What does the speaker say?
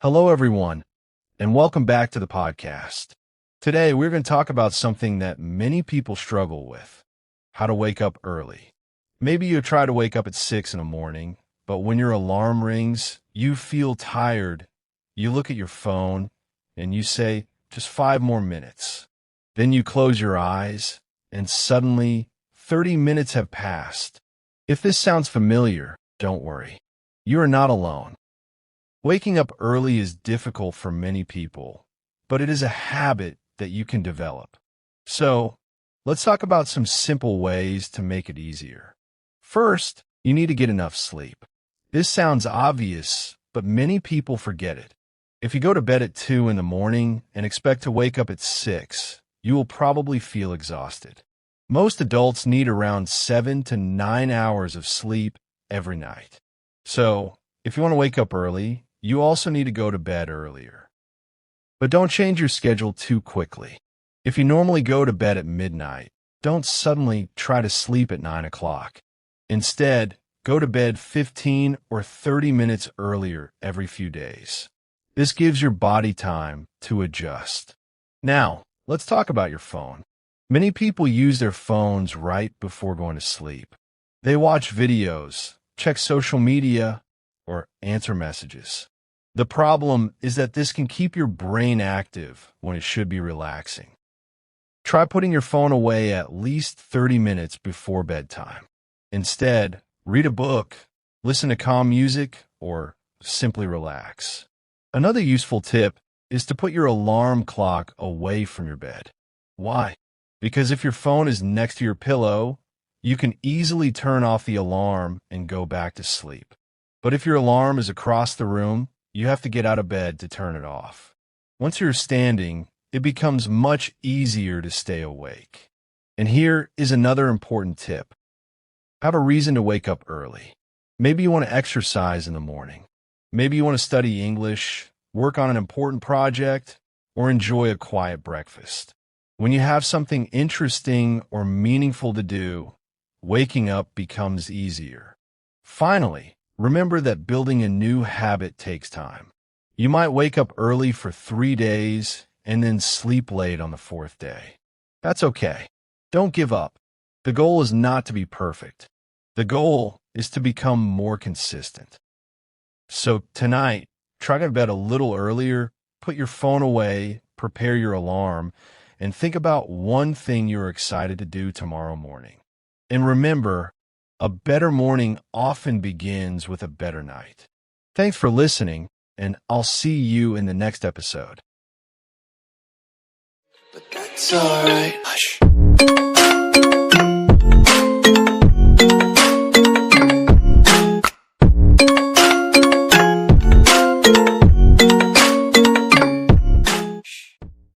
Hello, everyone, and welcome back to the podcast. Today, we're going to talk about something that many people struggle with: how to wake up early. Maybe you try to wake up at 6 in the morning, but when your alarm rings, you feel tired. You look at your phone and you say, just 5 more minutes. Then you close your eyes, and suddenly 30 minutes have passed. If this sounds familiar, don't worry. You are not alone. Waking up early is difficult for many people, but it is a habit that you can develop. So, let's talk about some simple ways to make it easier. First, you need to get enough sleep. This sounds obvious, but many people forget it. If you go to bed at 2 in the morning and expect to wake up at 6, you will probably feel exhausted. Most adults need around 7 to 9 hours of sleep every night. So, if you want to wake up early, you also need to go to bed earlier. But don't change your schedule too quickly. If you normally go to bed at midnight, don't suddenly try to sleep at 9 o'clock. Instead, go to bed 15 or 30 minutes earlier every few days. This gives your body time to adjust. Now, let's talk about your phone. Many people use their phones right before going to sleep. They watch videos, check social media, or answer messages. The problem is that this can keep your brain active when it should be relaxing. Try putting your phone away at least 30 minutes before bedtime. Instead, read a book, listen to calm music, or simply relax. Another useful tip is to put your alarm clock away from your bed. Why? Because if your phone is next to your pillow, you can easily turn off the alarm and go back to sleep. But if your alarm is across the room, you have to get out of bed to turn it off. Once you're standing, it becomes much easier to stay awake. And here is another important tip. Have a reason to wake up early. Maybe you want to exercise in the morning. Maybe you want to study English, work on an important project, or enjoy a quiet breakfast. When you have something interesting or meaningful to do, waking up becomes easier. Finally, remember that building a new habit takes time. You might wake up early for 3 days and then sleep late on the 4th day. That's okay. Don't give up. The goal is not to be perfect. The goal is to become more consistent. So tonight, try to go to bed a little earlier, put your phone away, prepare your alarm, and think about one thing you're excited to do tomorrow morning. And remember, a better morning often begins with a better night. Thanks for listening, and I'll see you in the next episode. But that's alright. Hush.